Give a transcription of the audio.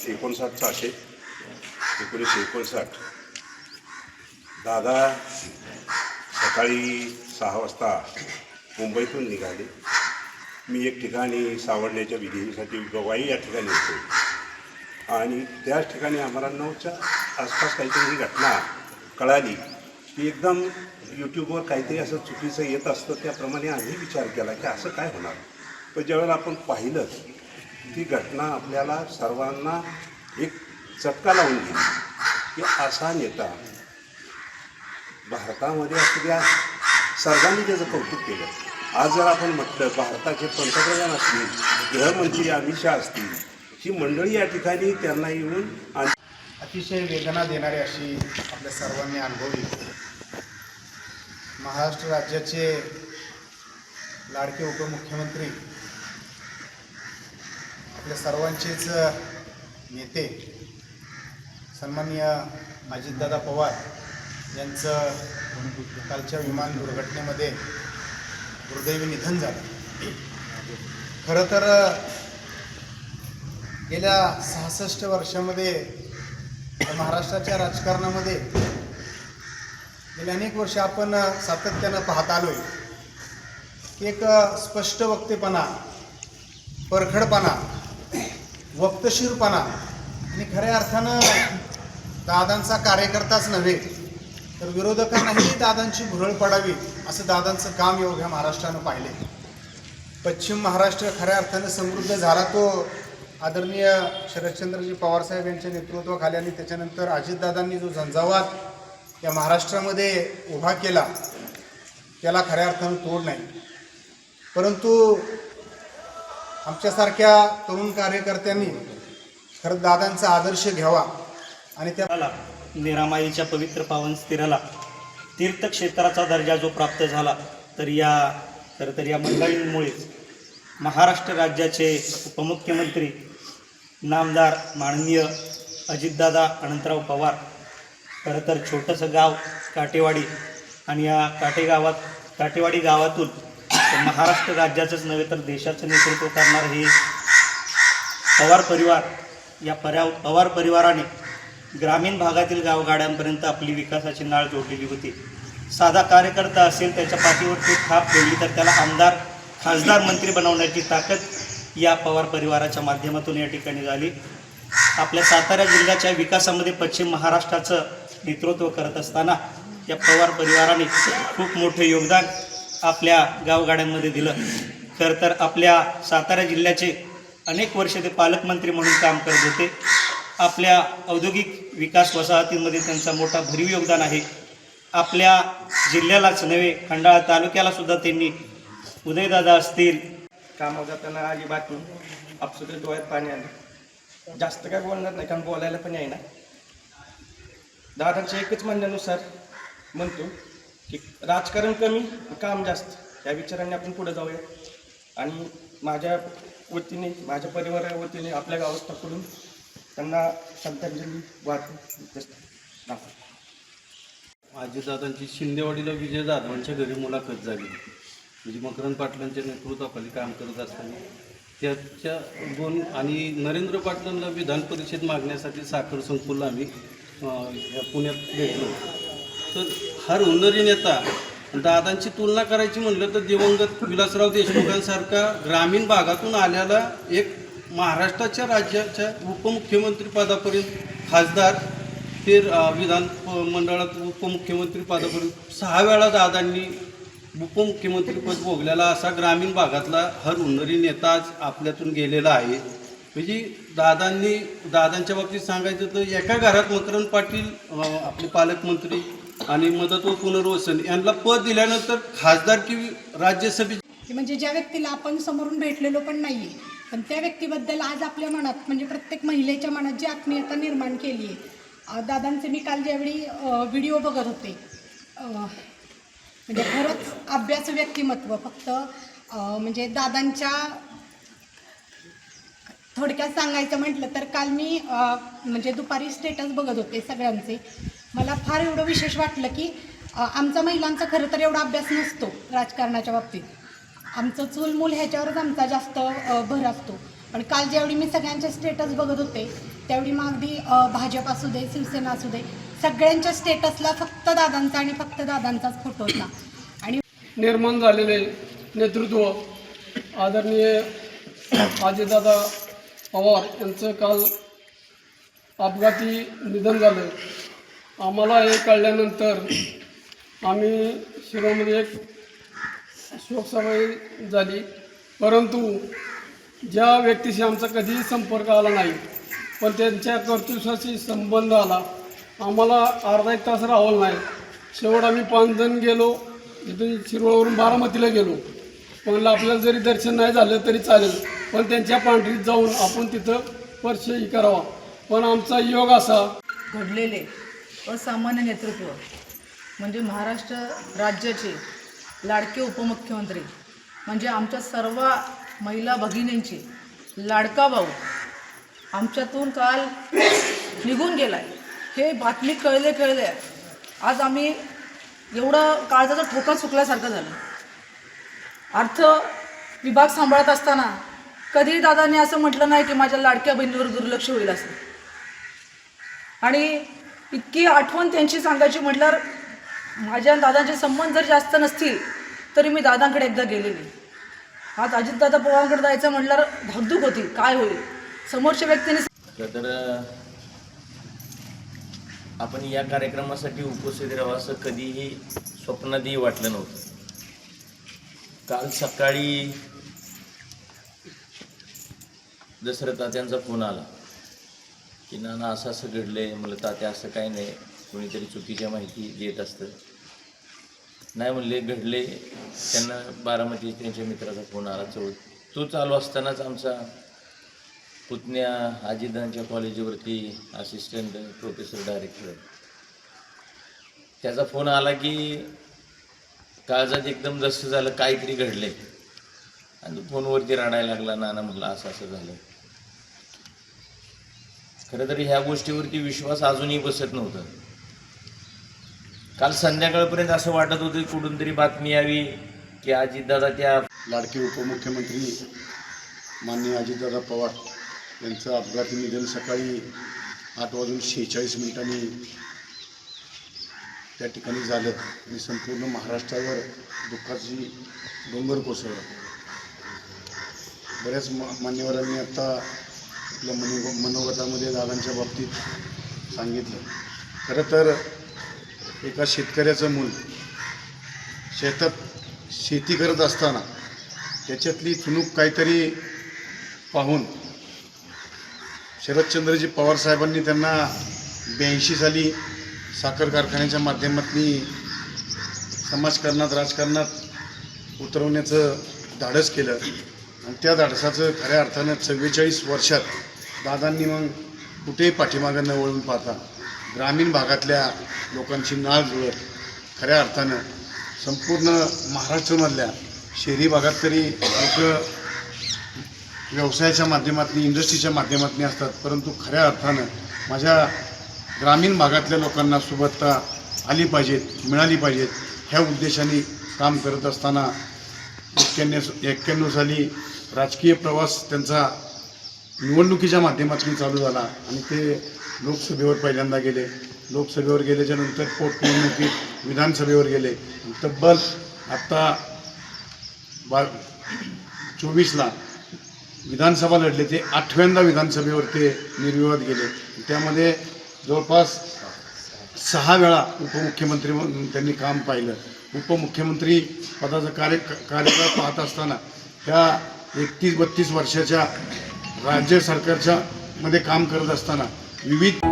59चा असेल, 1959. दादा सकाळी 6 वाजता मुंबईतून निघाले. मी एक ठिकाणी सावडण्याच्या विधीसाठी गवाई या ठिकाणी होतो आणि त्याच ठिकाणी आम्हाला 9च्या आसपास काहीतरी ही घटना कळाली की एकदम यूट्यूबवर काहीतरी असं चुकीचं येत असतं. त्याप्रमाणे आम्ही विचार केला की असं काय होणार. पण ज्यावेळेला आपण पाहिलं ती घटना आपल्याला सर्वांना एक चटका लावून गेली की असा नेता भारतामध्ये असू द्या, सर्वांनी त्याचं कौतुक केलं. आज जर आपण म्हटलं भारताचे पंतप्रधान असतील, गृहमंत्री अमित शहा असतील, ही मंडळी या ठिकाणी त्यांना येऊन अतिशय वेदना देणारी अशी आपल्या सर्वांनी अनुभवली. महाराष्ट्र राज्याचे लाडके उपमुख्यमंत्री, आपल्या सर्वांचेच नेते सन्माननीय अजितदादा पवार यांचं कालच्या विमान दुर्घटनेमध्ये दुर्दैवी निधन झालं. खरं तर गेल्या 66 वर्षामध्ये महाराष्ट्राच्या राजकारणामध्ये गेल्या अनेक वर्ष आपण सातत्यानं पाहत आलो आहे की एक स्पष्ट वक्तेपणा, परखडपणा, वक्तशीरपणा आणि खऱ्या अर्थानं दादांचा कार्यकर्ताच नव्हे तर विरोधकांनाही दादांची भुरळ पडावी असं दादांचं काम एवढ्या महाराष्ट्रानं पाहिले. पश्चिम महाराष्ट्र खऱ्या अर्थानं समृद्ध झाला तो आदरणीय शरदचंद्रजी पवारसाहेब यांच्या नेतृत्वाखाली आणि त्याच्यानंतर अजितदादांनी जो झंझावात या महाराष्ट्रामध्ये उभा केला त्याला खऱ्या अर्थानं तोड नाही. परंतु आमच्यासारख्या तरुण कार्यकर्त्यांनी खरं दादांचा आदर्श घ्यावा आणि त्या निरामाईच्या पवित्र पावन स्थिराला तीर्थक्षेत्राचा दर्जा जो प्राप्त झाला तर या मंडळींमुळेच महाराष्ट्र राज्याचे उपमुख्यमंत्री नामदार माननीय अजितदादा अनंतराव पवार, खरं तर छोटंसं गाव काटेवाडी आणि या काटेवाडी गावातून महाराष्ट्र राज्याचंच नव्हे तर देशाचं नेतृत्व करणार हे पवार परिवार, या पवार परिवाराने ग्रामीण भागातील गावगाड्यांपर्यंत आपली विकासाची नाळ जोडलेली होती. साधा कार्यकर्ता असेल त्याच्या पाठीवरती थाप ठेवली तर त्याला आमदार, खासदार, मंत्री बनवण्याची ताकद या पवार परिवाराच्या माध्यमातून या ठिकाणी झाली. आपल्या सातारा जिल्ह्याच्या विकासामध्ये पश्चिम महाराष्ट्राचं नेतृत्व करत असताना या पवार परिवाराने खूप मोठे योगदान आपल्या गावगाड्यांमध्ये दिलं. खरं तर आपल्या सातारा जिल्ह्याचे अनेक वर्ष ते पालकमंत्री म्हणून काम करत होते. आपल्या औद्योगिक विकास वसाहतींमध्ये त्यांचा मोठा भरीव योगदान आहे. आपल्या जिल्ह्यालाच नव्हे खंडाळा तालुक्यालासुद्धा त्यांनी, उदयदादा असतील, कामावर जाताना आली बातमी, आपसुद्धा डोळ्यात पाणी आलं. जास्त काय बोलणार नाही कारण बोलायला पण येईना. दादांच्या एकच म्हणण्यानुसार म्हणतो की राजकारण कमी, काम जास्त, या विचारांनी आपण पुढे जाऊया. आणि माझ्या वतीने, माझ्या परिवाराच्या वतीने आपल्या गावाकडून त्यांना श्रद्धांजली वाहतो. अजितदादांची शिंदेवाडीला विजयदादांच्या घरी मुलाखत झाली. म्हणजे मकरंद पाटलांच्या नेतृत्वाखाली काम करत असताना त्याच्या दोन आणि नरेंद्र पाटलांना विधान परिषद मागण्यासाठी साखर संकुलला आम्ही ह्या पुण्यात भेटलो. तर हा हुन्नरी नेता, दादांची तुलना करायची म्हणलं तर दिवंगत विलासराव देशमुखांसारखा ग्रामीण भागातून आलेला एक महाराष्ट्राच्या राज्याच्या उपमुख्यमंत्री पदापर्यंत, खासदार, ते विधान मंडळात उपमुख्यमंत्री पदापर्यंत 6 वेळा दादांनी उपमुख्यमंत्रीपद भोगलेला असा ग्रामीण भागातला हर हुन्नरी नेता आज आपल्यातून गेलेला आहे. म्हणजे दादांच्या बाबतीत सांगायचं तर एका घरात मकरंद पाटील आपले पालकमंत्री आणि मदत व पुनर्वसन यांना पद दिल्यानंतर खासदारकी, राज्यसभेची, म्हणजे ज्या व्यक्तीला आपण समोरून भेटलेलो पण नाही आहे पण त्या व्यक्तीबद्दल आज आपल्या मनात, म्हणजे प्रत्येक महिलेच्या मनात जी आत्मीयता निर्माण केली आहे. दादांचे मी काल ज्यावेळी व्हिडिओ बघत होते, म्हणजे खरंच अभ्यास व्यक्तिमत्व. फक्त म्हणजे दादांच्या थोडक्यात सांगायचं म्हटलं तर काल मी म्हणजे दुपारी स्टेटस बघत होते सगळ्यांचे. मला फार एवढं विशेष वाटलं की आमचा महिलांचा खरं तर एवढा अभ्यास नसतो राजकारणाच्या बाबतीत. आमचं चूलमूल ह्याच्यावरच आमचा जास्त भर असतो. पण काल ज्यावेळी मी सगळ्यांचे स्टेटस बघत होते त्यावेळी मग अगदी भाजप असू दे, शिवसेना असू दे, सगळ्यांच्या स्टेटसला फक्त दादांचा आणि फक्त दादांचाच फोटो होता. आणि निर्माण झालेले नेतृत्व आदरणीय अजितदादा पवार यांचं काल अपघाती निधन झालं. आम्हाला हे कळल्यानंतर आम्ही शिरोमध्ये एक शोकसभा झाली, परंतु ज्या व्यक्तीशी आमचा कधीही संपर्क आला नाही, पण त्यांच्या कर्तृत्वाशी संबंध आला. आम्हाला अर्धा एक तास राहवलं नाही. शेवट आम्ही 5 जण गेलो, तिथून शिरोळवरून बारामतीला गेलो. पण आपल्याला जरी दर्शन नाही झालं तरी चालेल, पण त्यांच्या पांढरीत जाऊन आपण तिथं स्पर्शही करावा. पण आमचा योग असा घडलेले असामान्य नेतृत्व म्हणजे महाराष्ट्र राज्याचे लाडके उपमुख्यमंत्री म्हणजे आमच्या सर्व महिला भगिनींची लाडका भाऊ आमच्यातून काल निघून गेला आहे. हे बातमी कळले आज आम्ही एवढं काळजाचा ठोका चुकल्यासारखं झालं. अर्थ विभाग सांभाळत असताना कधीही दादांनी असं म्हटलं नाही की माझ्या लाडक्या बहिणीवर दुर्लक्ष होईल असं. आणि इतकी आठवण त्यांची सांगायची म्हटल्यावर माझ्या दादांचे संबंध जर जास्त नसतील तरी मी दादांकडे एकदा गेलेली. आज अजितदादा पवारांकडे जायचं म्हटल्यावर धाकधूक होती, काय होईल. समोरच्या व्यक्तीने तर आपण या कार्यक्रमासाठी उपस्थित राहावं असं कधीही स्वप्नातही वाटलं नव्हतं. काल सकाळी दशरथ तात्यांचा फोन आला की नाना असं असं घडलंय. म्हणलं तात्या असं काही नाही, कोणीतरी चुकीच्या माहिती देत असतं. नाही म्हणले घडले. त्यांना बारामती त्यांच्या मित्राचा फोन आला चौळ. तो चालू असतानाच आमचा पुतण्या अजितदादांच्या कॉलेजवरती असिस्टंट प्रोफेसर डायरेक्टर त्याचा फोन आला की काळजात एकदम जसं झालं काहीतरी घडले आणि फोनवरती रडायला लागला. नाना म्हटलं असं असं झालं. खरं तर ह्या गोष्टीवरती विश्वास अजूनही बसत नव्हता. काल संध्याकाळपर्यंत असं वाटत होतं कुठून तरी बातमी यावी की अजितदादा त्या लाडके उपमुख्यमंत्री माननीय अजितदादा पवार यांचं अपघाती निधन सकाळी 8:46 त्या ठिकाणी झालं आणि संपूर्ण महाराष्ट्रावर दुःखाची डोंगर कोसळलं. बऱ्याच मान्यवरांनी आत्ता आपल्या मनोगतामध्ये दादांच्या बाबतीत सांगितलं. खरं तर एका शेतकऱ्याचं मूल शेतात शेती करत असताना त्याच्यातली तुणूक काहीतरी पाहून शरदचंद्रजी पवार साहेबांनी त्यांना 82 साली साखर कारखान्याच्या माध्यमातून समाजकारणात राजकारणात उतरवण्याचं धाडस केलं आणि त्या धाडसाचं खऱ्या अर्थानं 44 वर्षात दादांनी मग कुठेही पाठीमागं न वळून पाहता ग्रामीण भागातल्या लोकांची नाळ जुळत खऱ्या अर्थानं संपूर्ण महाराष्ट्रामधल्या शहरी भागात तरी लोक व्यवसायाच्या माध्यमातून इंडस्ट्रीच्या माध्यमातून असतात, परंतु खऱ्या अर्थानं माझ्या ग्रामीण भागातल्या लोकांना सुबत्ता आली पाहिजेत, मिळाली पाहिजेत ह्या उद्देशाने काम करत असताना 91 साली राजकीय प्रवास त्यांचा निवडणुकीच्या माध्यमातून चालू झाला आणि ते लोकसभेवर पहिल्यांदा गेले. लोकसभेवर गेल्याच्या नंतर पोटनिवडणुकीत विधानसभेवर गेले. तब्बल आत्ता 24ला विधानसभा लढले. ते 8व्यांदा विधानसभेवर ते निर्विवाद गेले. त्यामध्ये जवळपास 6 वेळा उपमुख्यमंत्री म्हणून त्यांनी काम पाहिलं. उपमुख्यमंत्री पदाचा कार्यकाळ पाहत असताना ह्या 31-32 वर्षाच्या राज्य सरकारच्या मध्ये काम करत असताना विविध